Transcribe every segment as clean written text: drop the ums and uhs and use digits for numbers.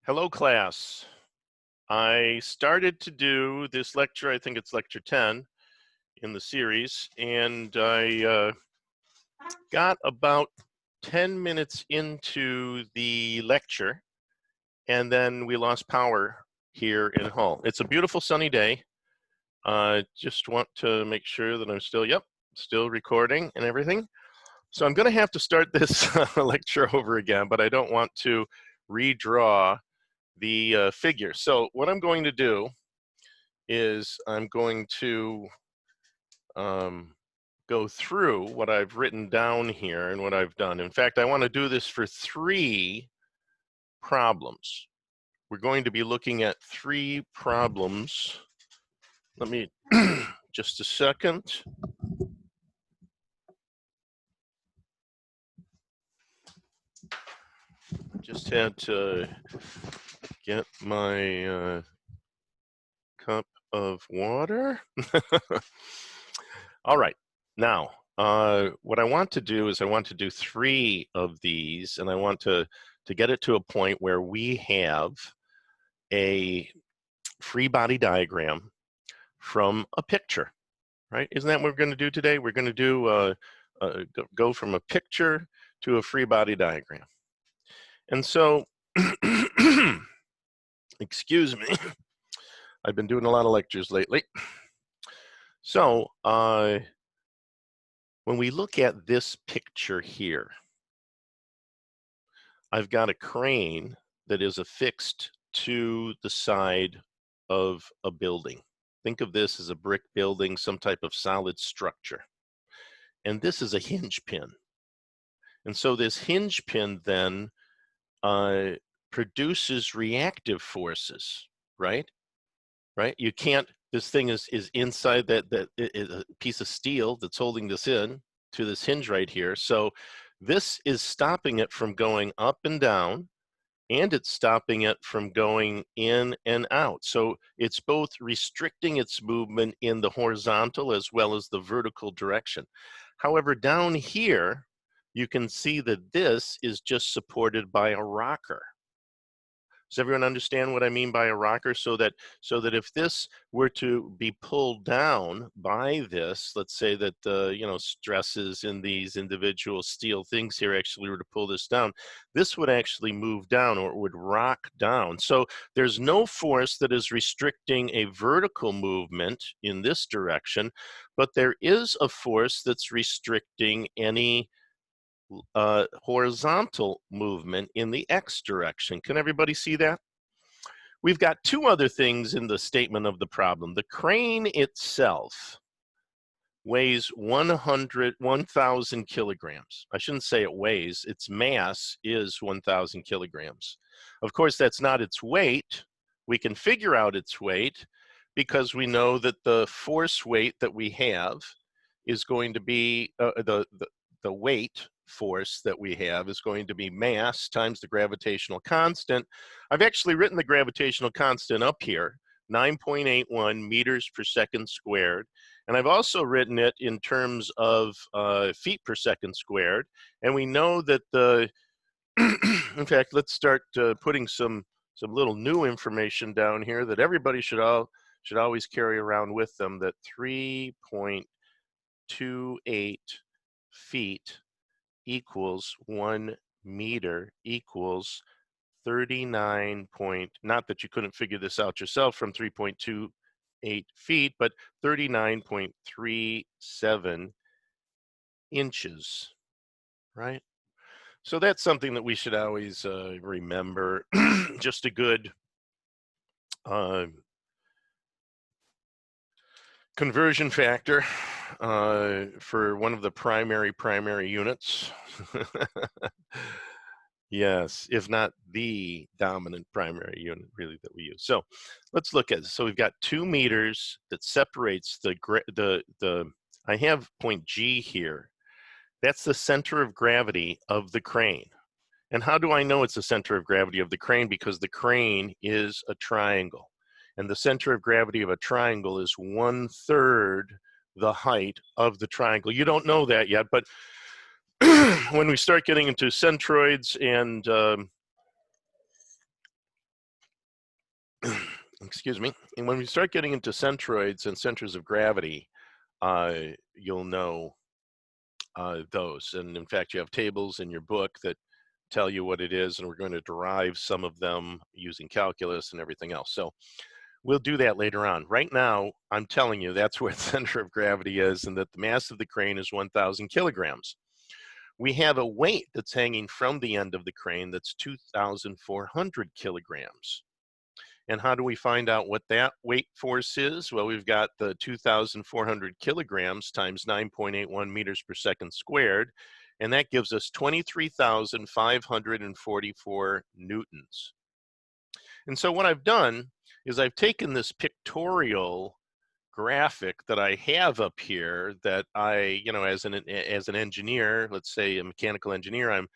Hello, class. I started to do this lecture, I think it's lecture 10 in the series, and I got about 10 minutes into the lecture, and then we lost power here in Hull. It's a beautiful sunny day. I just want to make sure that I'm still recording and everything. So I'm going to have to start this lecture over again, but I don't want to redraw the figure. So what I'm going to do is I'm going to go through what I've written down here and what I've done. In fact, I want to do this for 3 problems. We're going to be looking at 3 problems. Let me, just a second. I just had to get my cup of water. All right, now, what I want to do is I want to do 3 of these, and I want to get it to a point where we have a free body diagram from a picture, right? Isn't that what we're going to do today? We're going to do go from a picture to a free body diagram. And so, excuse me, I've been doing a lot of lectures lately. So, when we look at this picture here, I've got a crane that is affixed to the side of a building. Think of this as a brick building, some type of solid structure. And this is a hinge pin. And so this hinge pin then produces reactive forces, right? Right? You can't, this thing is inside that is a piece of steel that's holding this in to this hinge right here. So this is stopping it from going up and down, and it's stopping it from going in and out. So it's both restricting its movement in the horizontal as well as the vertical direction. However, down here, you can see that this is just supported by a rocker. Does everyone understand what I mean by a rocker? So that if this were to be pulled down by this, let's say that the stresses in these individual steel things here actually were to pull this down, this would actually move down, or it would rock down. So there's no force that is restricting a vertical movement in this direction, but there is a force that's restricting any horizontal movement in the x direction. Can everybody see that? We've got 2 other things in the statement of the problem. The crane itself weighs 1,000 kilograms. I shouldn't say it weighs, its mass is 1,000 kilograms. Of course, that's not its weight. We can figure out its weight because we know that the force weight that we have is going to be the weight force that we have is going to be mass times the gravitational constant. I've actually written the gravitational constant up here, 9.81 meters per second squared. And I've also written it in terms of feet per second squared. And we know that the, in fact, let's start putting some little new information down here that everybody should always carry around with them, that 3.28 feet equals 1 meter equals 39 point, not that you couldn't figure this out yourself from 3.28 feet, but 39.37 inches, right? So that's something that we should always remember. Just a good conversion factor for one of the primary units. Yes, if not the dominant primary unit really that we use. So let's look at this. So we've got 2 meters that separates I have point G here. That's the center of gravity of the crane. And how do I know it's the center of gravity of the crane? Because the crane is a triangle. And the center of gravity of a triangle is 1/3 the height of the triangle. You don't know that yet, but when we start getting into centroids and excuse me, and when we start getting into centroids and centers of gravity, you'll know those. And in fact, you have tables in your book that tell you what it is, and we're going to derive some of them using calculus and everything else. So we'll do that later on. Right now, I'm telling you that's where the center of gravity is, and that the mass of the crane is 1,000 kilograms. We have a weight that's hanging from the end of the crane that's 2,400 kilograms. And how do we find out what that weight force is? Well, we've got the 2,400 kilograms times 9.81 meters per second squared, and that gives us 23,544 newtons. And so what I've done is I've taken this pictorial graphic that I have up here that I, as an engineer, let's say a mechanical engineer, I'm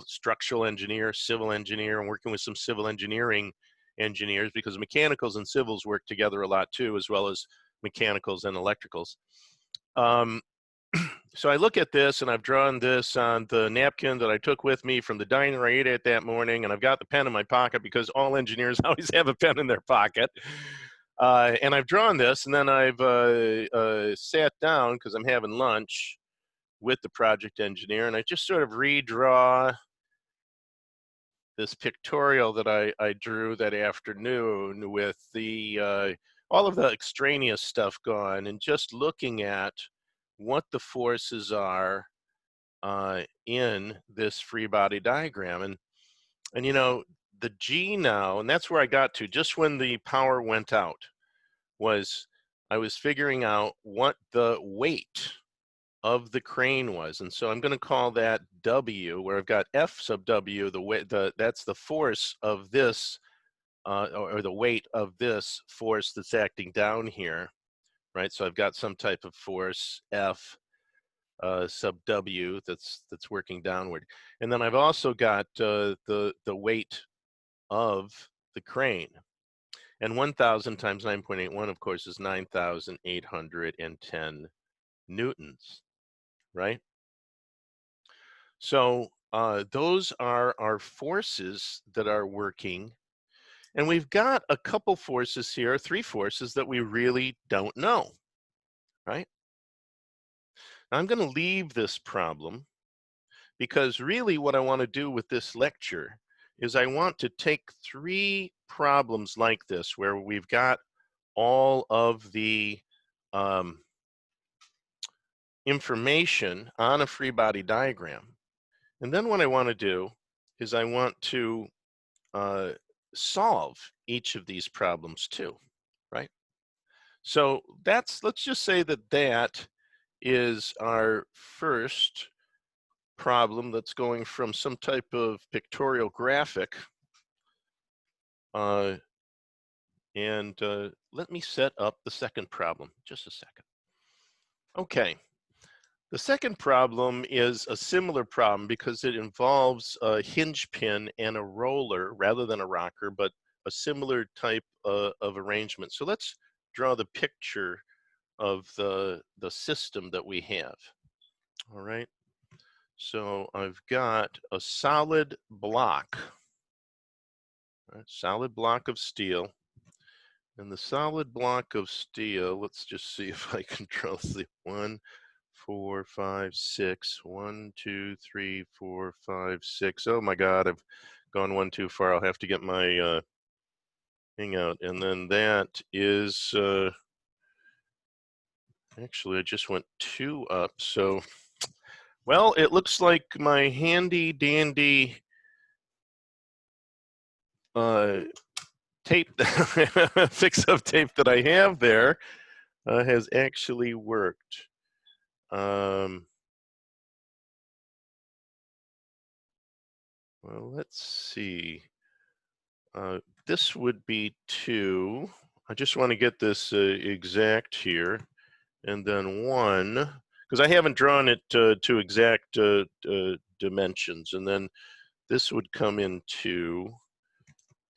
structural engineer, civil engineer, I'm working with some civil engineering engineers because mechanicals and civils work together a lot too, as well as mechanicals and electricals. So I look at this, and I've drawn this on the napkin that I took with me from the diner I ate at that morning, and I've got the pen in my pocket because all engineers always have a pen in their pocket. And I've drawn this, and then I've sat down because I'm having lunch with the project engineer, and I just sort of redraw this pictorial that I drew that afternoon with the all of the extraneous stuff gone, and just looking at what the forces are in this free body diagram. And the G now, and that's where I got to just when the power went out, was I was figuring out what the weight of the crane was. And so I'm going to call that W, where I've got F sub W, that's the force of this, or the weight of this force that's acting down here, right? So I've got some type of force, F sub W, that's working downward. And then I've also got the weight of the crane. And 1,000 times 9.81, of course, is 9,810 newtons, right? So those are our forces that are working. And we've got a couple forces here, 3 forces that we really don't know, right? Now, I'm going to leave this problem because really what I want to do with this lecture is I want to take 3 problems like this where we've got all of the information on a free body diagram. And then what I want to do is I want to solve each of these problems too, right? So let's just say that is our first problem that's going from some type of pictorial graphic. And let me set up the second problem, just a second. Okay. The second problem is a similar problem because it involves a hinge pin and a roller rather than a rocker, but a similar type of arrangement. So let's draw the picture of the system that we have. All right. So I've got a solid block, right, solid block of steel. And the solid block of steel, let's just see if I can draw the 1, 4, 5, 6. 1, 2, 3, 4, 5, 6. Oh my God, I've gone 1 too far. I'll have to get my thing out. And then that is, actually, I just went 2 up. So, well, it looks like my handy dandy tape, fix-up tape that I have there has actually worked. Well, let's see. This would be 2. I just want to get this exact here. And then 1, because I haven't drawn it to exact dimensions. And then this would come in 2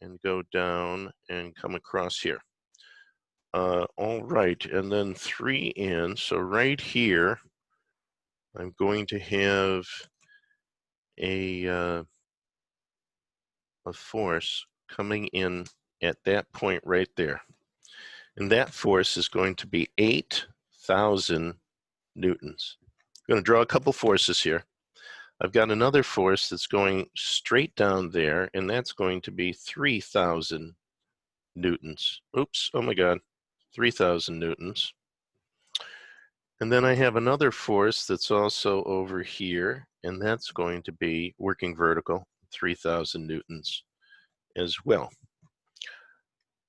and go down and come across here. All right, and then 3 in. So right here, I'm going to have a force coming in at that point right there. And that force is going to be 8,000 newtons. I'm going to draw a couple forces here. I've got another force that's going straight down there, and that's going to be 3,000 newtons. Oops, oh my God, 3,000 newtons. And then I have another force that's also over here, and that's going to be working vertical, 3,000 newtons as well.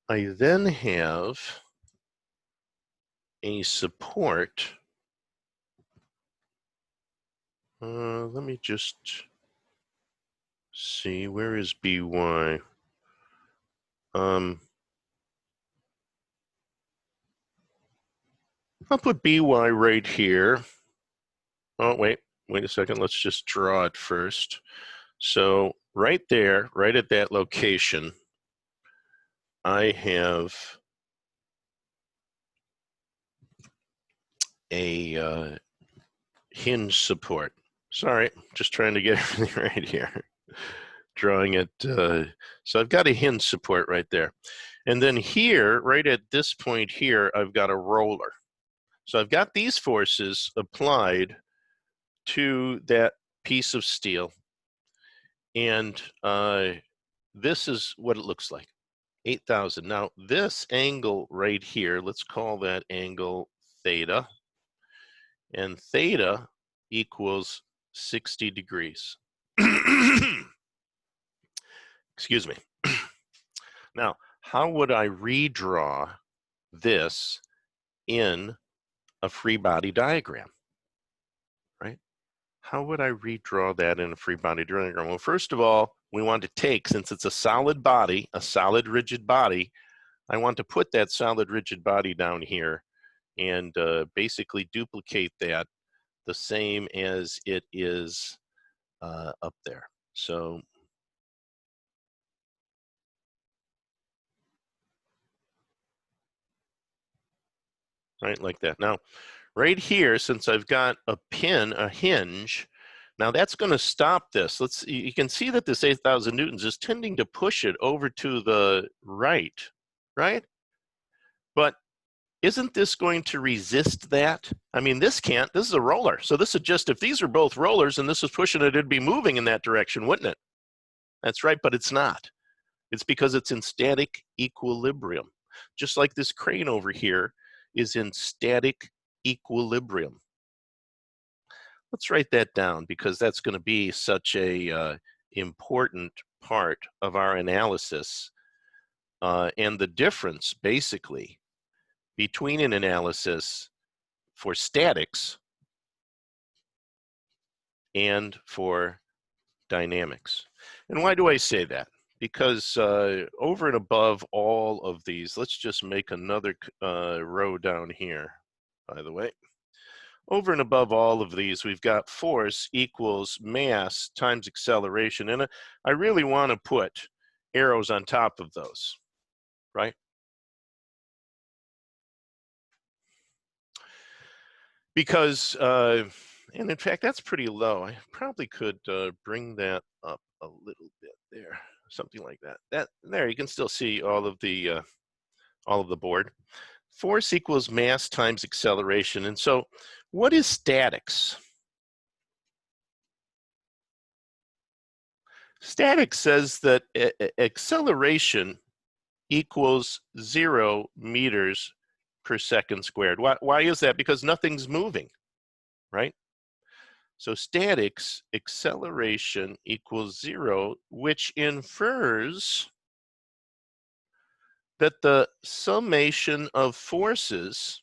I then have a support. Let me just see, where is BY? I'll put BY right here. Oh, wait a second. Let's just draw it first. So right there, right at that location, I have a hinge support. Sorry, just trying to get everything right here. Drawing it. So I've got a hinge support right there. And then here, right at this point here, I've got a roller. So I've got these forces applied to that piece of steel. And this is what it looks like, 8,000. Now this angle right here, let's call that angle theta. And theta equals 60 degrees. Excuse me. Now, how would I redraw this in a free body diagram, right? How would I redraw that in a free body diagram? Well, first of all, we want to take, since it's a solid body, a solid rigid body, I want to put that solid rigid body down here and basically duplicate that the same as it is up there. So right like that. Now, right here, since I've got a pin, a hinge, now that's going to stop this. You can see that this 8,000 newtons is tending to push it over to the right, right? But isn't this going to resist that? I mean, this can't. This is a roller. So this is just, if these are both rollers and this was pushing it, it'd be moving in that direction, wouldn't it? That's right, but it's not. It's because it's in static equilibrium. Just like this crane over here is in static equilibrium. Let's write that down because that's going to be such a important part of our analysis. And the difference, basically, between an analysis for statics and for dynamics. And why do I say that? Because over and above all of these, let's just make another row down here, by the way. Over and above all of these, we've got force equals mass times acceleration. And I really want to put arrows on top of those, right? Because, and in fact, that's pretty low. I probably could bring that up a little bit there, something like that. There, you can still see all of the board. Force equals mass times acceleration. And so what is statics? Statics says that acceleration equals 0 meters per second squared. Why is that? Because nothing's moving, right? So statics, acceleration equals 0, which infers that the summation of forces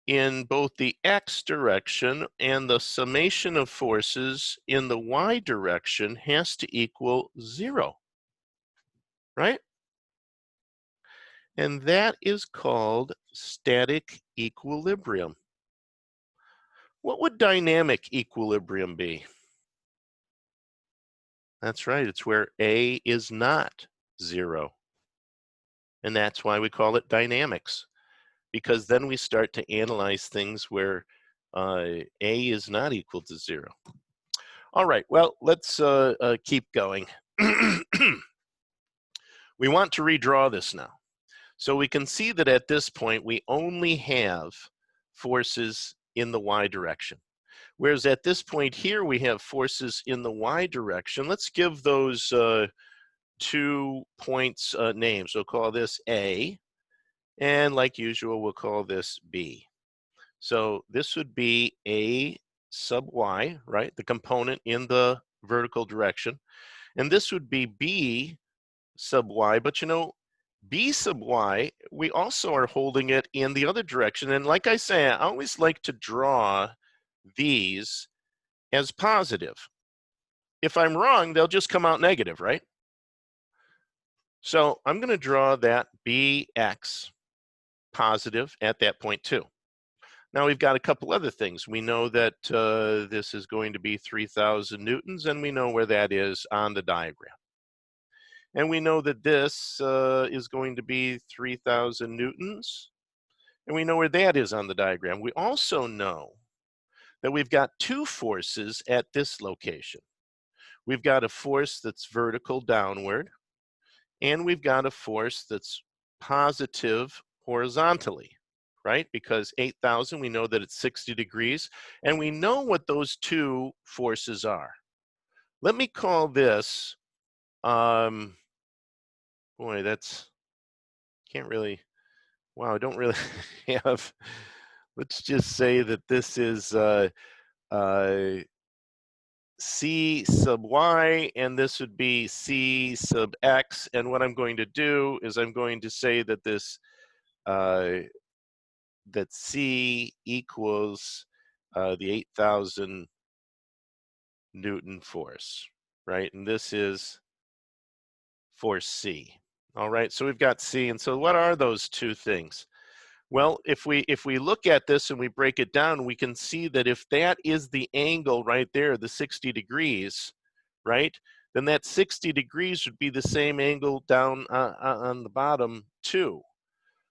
in both the x direction and the summation of forces in the y direction has to equal 0, right? And that is called static equilibrium. What would dynamic equilibrium be? That's right, it's where A is not 0. And that's why we call it dynamics, because then we start to analyze things where A is not equal to 0. All right, well, let's keep going. We want to redraw this now. So we can see that at this point, we only have forces in the y direction. Whereas at this point here, we have forces in the y direction. Let's give those 2 points names. We'll call this A, and like usual, we'll call this B. So this would be A sub y, right? The component in the vertical direction. And this would be B sub y, but you know, B sub y, we also are holding it in the other direction. And like I say, I always like to draw these as positive. If I'm wrong, they'll just come out negative, right? So I'm going to draw that Bx positive at that point too. Now we've got a couple other things. We know that this is going to be 3,000 newtons, and we know where that is on the diagram. And we know that this is going to be 3,000 newtons, and we know where that is on the diagram. We also know that we've got 2 forces at this location. We've got a force that's vertical downward, and we've got a force that's positive horizontally, right? Because 8,000, we know that it's 60 degrees, and we know what those 2 forces are. Let me call this, boy, that's, can't really, wow, I don't really have, let's just say that this is C sub y, and this would be C sub x. And what I'm going to do is I'm going to say that this, that C equals the 8,000 Newton force, right? And this is force C. All right, so we've got C. And so what are those 2 things? Well, if we look at this and we break it down, we can see that if that is the angle right there, the 60 degrees, right, then that 60 degrees would be the same angle down on the bottom too.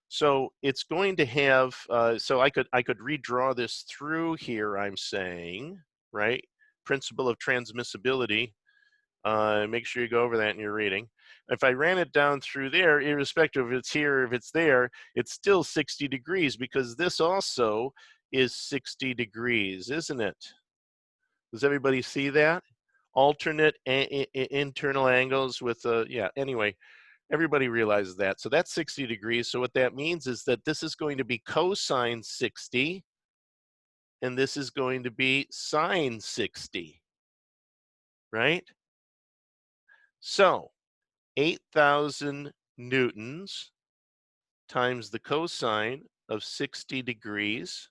So it's going to have, so I could redraw this through here, I'm saying, right? Principle of transmissibility. Make sure you go over that in your reading. If I ran it down through there, irrespective if it's here or if it's there, it's still 60 degrees because this also is 60 degrees, isn't it? Does everybody see that? Alternate internal angles with, yeah, anyway, everybody realizes that. So that's 60 degrees. So what that means is that this is going to be cosine 60, and this is going to be sine 60, right? So 8,000 newtons times the cosine of 60 degrees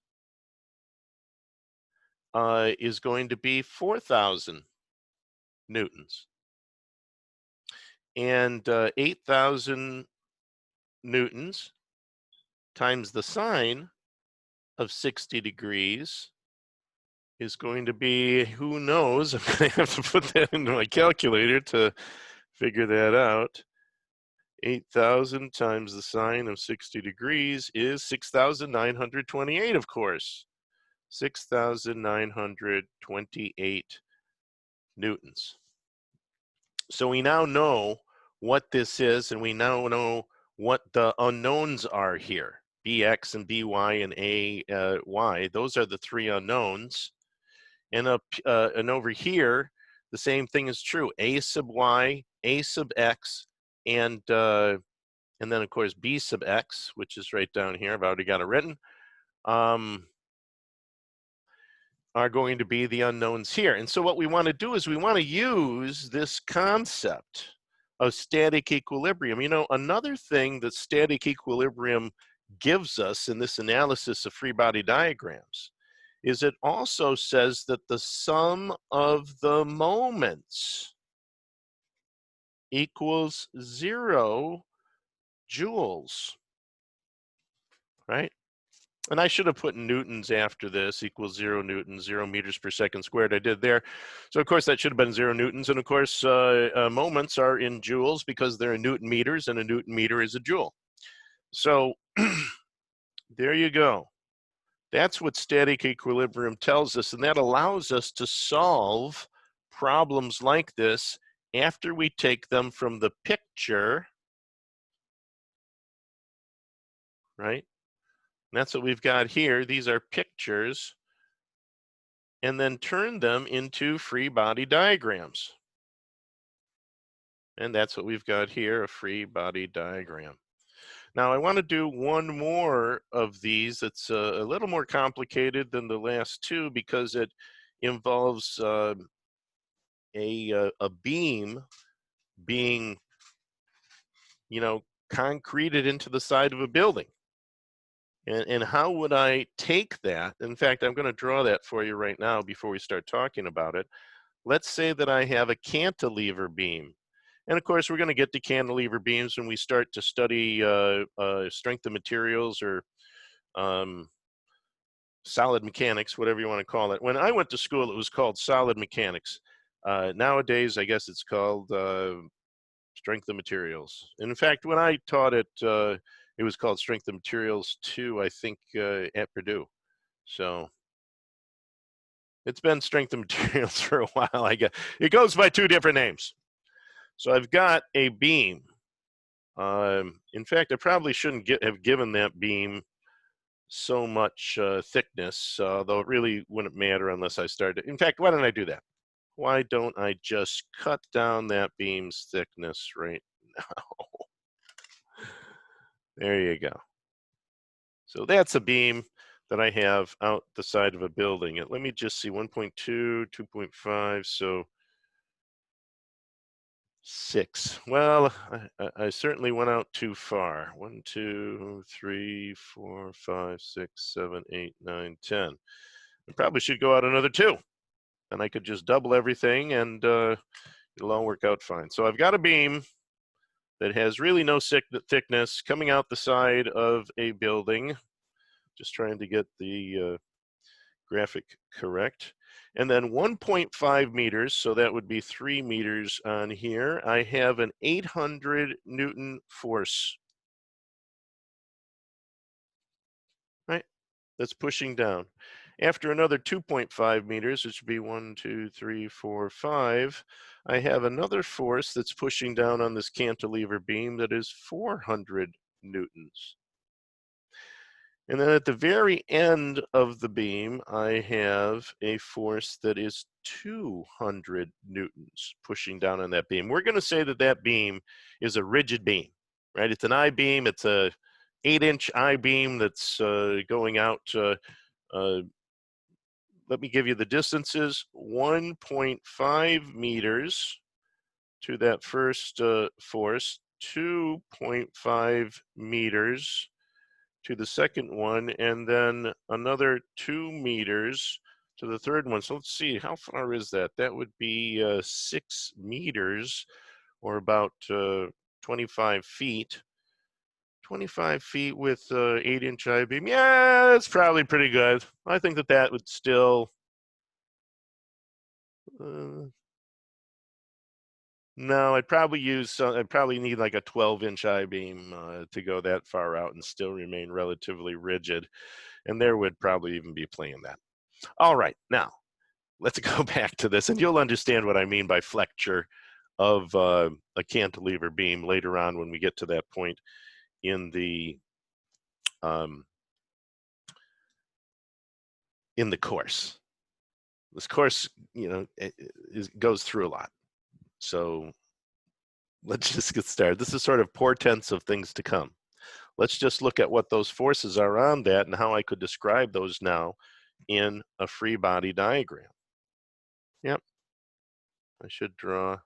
is going to be 4,000 newtons. And 8,000 newtons times the sine of 60 degrees is going to be, who knows, I'm going to have to put that into my calculator to figure that out. 8,000 times the sine of 60 degrees is 6,928, of course. 6,928 newtons. So we now know what this is, and we now know what the unknowns are here. Bx and By and Ay. Those are the 3 unknowns. And and over here, the same thing is true. A sub y, A sub x, and then of course B sub x, which is right down here. I've already got it written. Are going to be the unknowns here. And so what we want to do is we want to use this concept of static equilibrium. You know, another thing that static equilibrium gives us in this analysis of free body diagrams is it also says that the sum of the moments equals 0 joules, right? And I should have put newtons after this, equals 0 newtons, 0 meters per second squared. I did there. So of course that should have been 0 newtons. And of course moments are in joules because they're in newton meters, and a newton meter is a joule. So there you go. That's what static equilibrium tells us, and that allows us to solve problems like this after we take them from the picture right? And that's what we've got here. These are pictures, and then turn them into free body diagrams. And that's what we've got here, a free body diagram. Now I want to do one more of these that's a little more complicated than the last two because it involves a beam being, concreted into the side of a building. And how would I take that? In fact, I'm going to draw that for you right now before we start talking about it. Let's say that I have a cantilever beam. And of course, we're going to get to cantilever beams when we start to study strength of materials or um, solid mechanics, whatever you want to call it. When I went to school, it was called solid mechanics. Nowadays, I guess it's called strength of materials. And in fact, when I taught it, it was called strength of materials 2, I think, at Purdue. So it's been strength of materials for a while. I guess it goes by 2 different names. So I've got a beam. In fact, I probably shouldn't have given that beam so much thickness, though it really wouldn't matter unless I started. In fact, why don't I do that? Why don't I just cut down that beam's thickness right now? There you go. So that's a beam that I have out the side of a building. Let me just see, 1.2, 2.5, so 6. Well, I certainly went out too far. 1, 2, 3, 4, 5, 6, 7, 8, 9, 10. I probably should go out another 2. And I could just double everything and it'll all work out fine. So I've got a beam that has really no thickness coming out the side of a building. Just trying to get the graphic correct. And then 1.5 meters, so that would be 3 meters on here. I have an 800 Newton force, right? That's pushing down. After another 2.5 meters, which would be 1, 2, 3, 4, 5, I have another force that's pushing down on this cantilever beam that is 400 newtons. And then at the very end of the beam, I have a force that is 200 newtons pushing down on that beam. We're going to say that that beam is a rigid beam, right? It's an I-beam. It's a 8-inch I-beam that's going out. Let me give you the distances. 1.5 meters to that first force, 2.5 meters to the second one, and then another 2 meters to the third one. So let's see, how far is that? That would be 6 meters, or about 25 feet. 25 feet with 8-inch I-beam. Yeah, that's probably pretty good. I think that that would still, no, I'd probably need like a 12-inch I-beam to go that far out and still remain relatively rigid. And there would probably even be plenty of that. All right, now let's go back to this, and you'll understand what I mean by flexure of a cantilever beam later on when we get to that point in the course. This course, goes through a lot. So let's just get started. This is sort of portents of things to come. Let's just look at what those forces are on that and how I could describe those now in a free body diagram. Yep, I should draw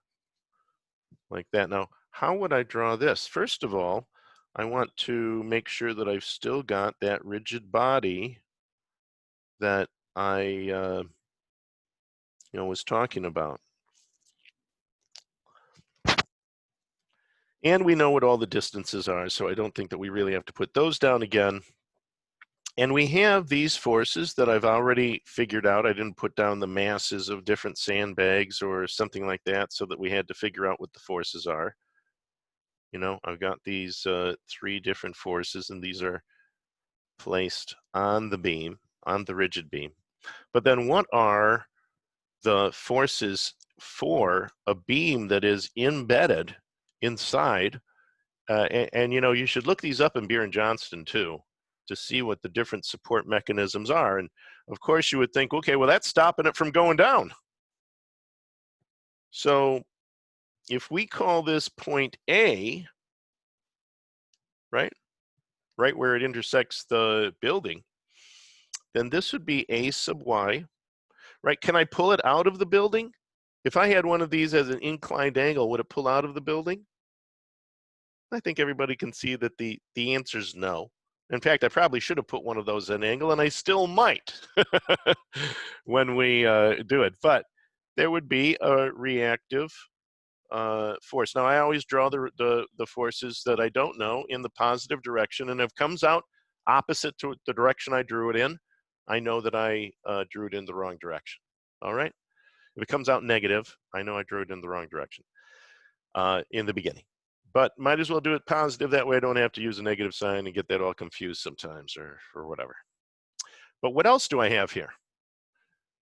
like that. Now, how would I draw this? First of all, I want to make sure that I've still got that rigid body that I was talking about. And we know what all the distances are, so I don't think that we really have to put those down again. And we have these forces that I've already figured out. I didn't put down the masses of different sandbags or something like that so that we had to figure out what the forces are. I've got these 3 different forces, and these are placed on the beam, on the rigid beam. But then what are the forces for a beam that is embedded inside and you know, you should look these up in Beer and Johnston too, to see what the different support mechanisms are. And of course, you would think, okay, well, that's stopping it from going down. So if we call this point A, right where it intersects the building, then this would be A sub y, right? Can I pull it out of the building? If I had one of these as an inclined angle, would it pull out of the building? I think everybody can see that the answer is no. In fact, I probably should have put one of those at an angle, and I still might when we do it. But there would be a reactive force. Now, I always draw the forces that I don't know in the positive direction, and if it comes out opposite to the direction I drew it in, I know that I drew it in the wrong direction. All right? If it comes out negative, I know I drew it in the wrong direction in the beginning. But might as well do it positive. That way I don't have to use a negative sign and get that all confused sometimes or whatever. But what else do I have here?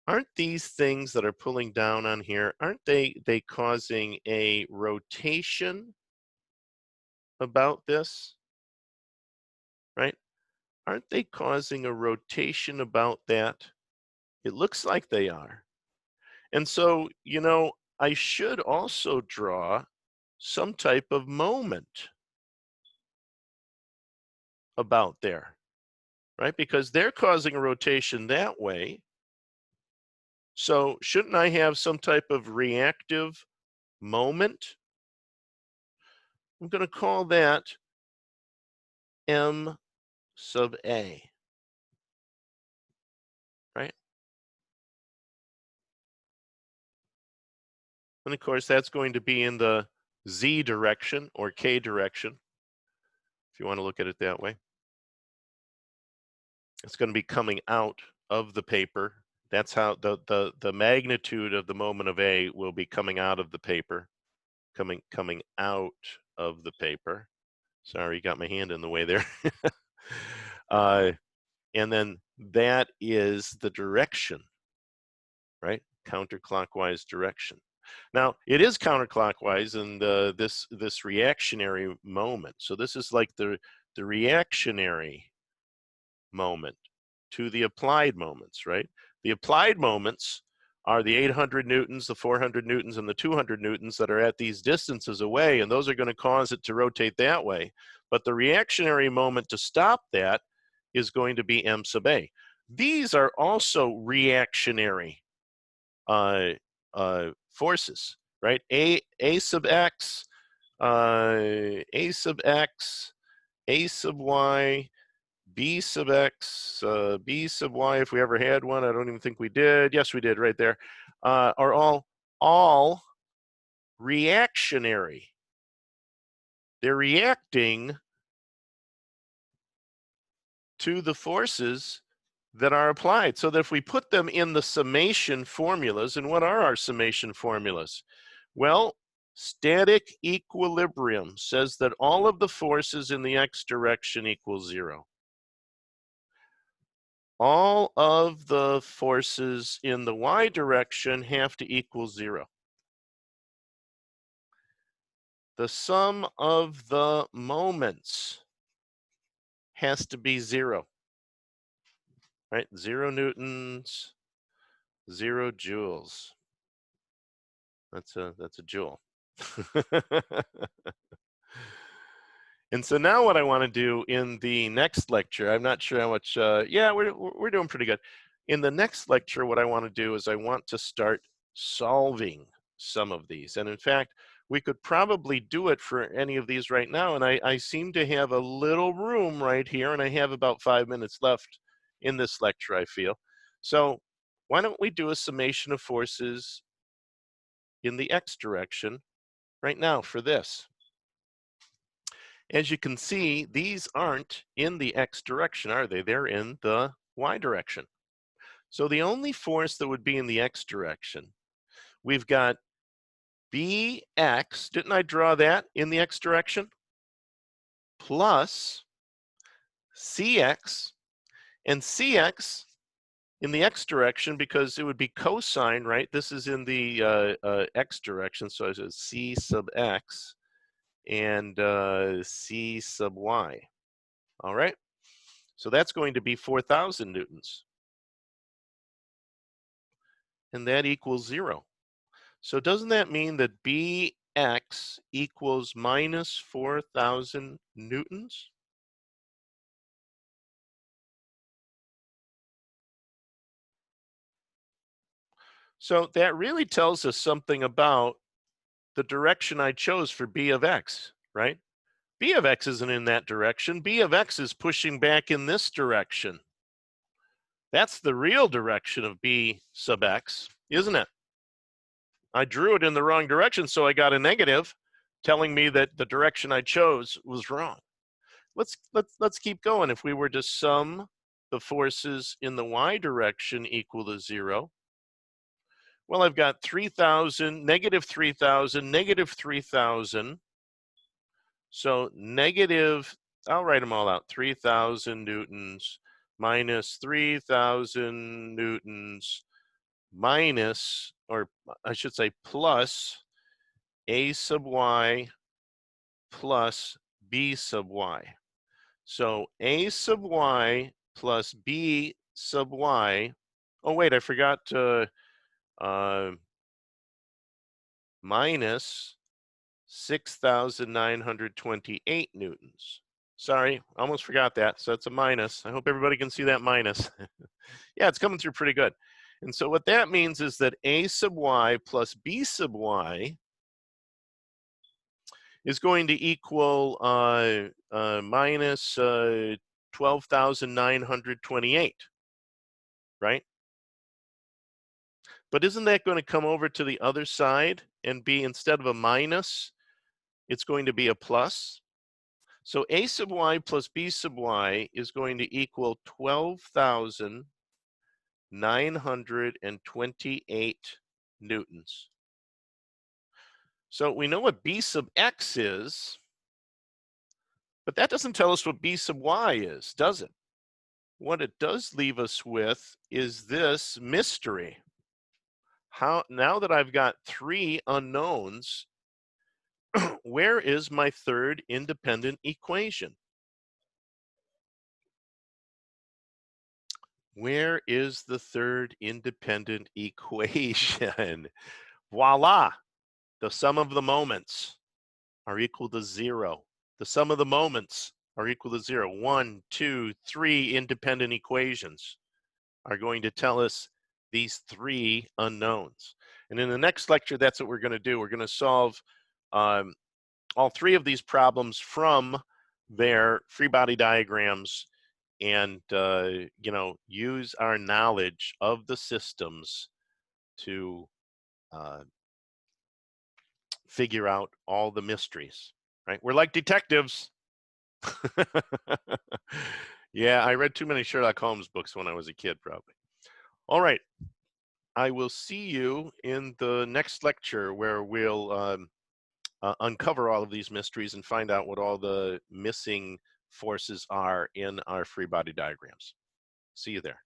Aren't these things that are pulling down on here, aren't they causing a rotation about this, right? Aren't they causing a rotation about that? It looks like they are. And so, you know, I should also draw some type of moment about there, right? Because they're causing a rotation that way. So shouldn't I have some type of reactive moment? I'm going to call that M sub A, right? And of course, that's going to be in the Z direction or K direction, if you want to look at it that way. It's going to be coming out of the paper. That's how the magnitude of the moment of A will be coming out of the paper, coming out of the paper. Sorry, got my hand in the way there. And then that is the direction, right? Counterclockwise direction. Now, it is counterclockwise in this reactionary moment. So this is like the reactionary moment to the applied moments, right? The applied moments are the 800 newtons, the 400 newtons, and the 200 newtons that are at these distances away, and those are going to cause it to rotate that way. But the reactionary moment to stop that is going to be M sub A. These are also reactionary forces, right? A sub x, A sub x, A sub y, B sub x, B sub y, if we ever had one. I don't even think we did. Yes, we did right there. Are all reactionary. They're reacting to the forces that are applied. So that if we put them in the summation formulas, and what are our summation formulas? Well, static equilibrium says that all of the forces in the x direction equal 0. All of the forces in the y direction have to equal 0. The sum of the moments has to be 0. Right? 0 newtons, 0 joules. That's a joule. And so now what I want to do in the next lecture, I'm not sure how much, yeah, we're doing pretty good. In the next lecture, what I want to do is I want to start solving some of these. And in fact, we could probably do it for any of these right now. And I seem to have a little room right here, and I have about 5 minutes left in this lecture, I feel. So why don't we do a summation of forces in the x direction right now for this? As you can see, these aren't in the x direction, are they? They're in the y direction. So the only force that would be in the x direction, we've got bx, didn't I draw that in the x direction? Plus cx, and cx in the x direction because it would be cosine, right? This is in the x direction, so I said c sub x. and C sub y. All right, so that's going to be 4,000 newtons. And that equals 0. So doesn't that mean that Bx equals minus 4,000 newtons? So that really tells us something about the direction I chose for B of x, right? B of x isn't in that direction. B of x is pushing back in this direction. That's the real direction of B sub x, isn't it? I drew it in the wrong direction, so I got a negative telling me that the direction I chose was wrong. Let's keep going. If we were to sum the forces in the y direction equal to 0, well, I've got 3,000, negative 3,000, negative 3,000. So negative, I'll write them all out, 3,000 newtons minus 3,000 newtons minus, or I should say plus, a sub y plus b sub y. So a sub y plus b sub y, oh wait, I forgot minus 6,928 newtons. Sorry, almost forgot that. So it's a minus. I hope everybody can see that minus. Yeah, it's coming through pretty good. And so what that means is that a sub y plus b sub y is going to equal minus 12,928, right? But isn't that going to come over to the other side and be, instead of a minus, it's going to be a plus? So a sub y plus b sub y is going to equal 12,928 newtons. So we know what b sub x is, but that doesn't tell us what b sub y is, does it? What it does leave us with is this mystery. Now that I've got 3 unknowns, where is my third independent equation? Where is the third independent equation? Voila! The sum of the moments are equal to 0. The sum of the moments are equal to 0. 1, 2, 3 independent equations are going to tell us these 3 unknowns. And in the next lecture, that's what we're going to do. We're going to solve all 3 of these problems from their free body diagrams and use our knowledge of the systems to figure out all the mysteries, right? We're like detectives. Yeah, I read too many Sherlock Holmes books when I was a kid, probably. All right, I will see you in the next lecture where we'll uncover all of these mysteries and find out what all the missing forces are in our free body diagrams. See you there.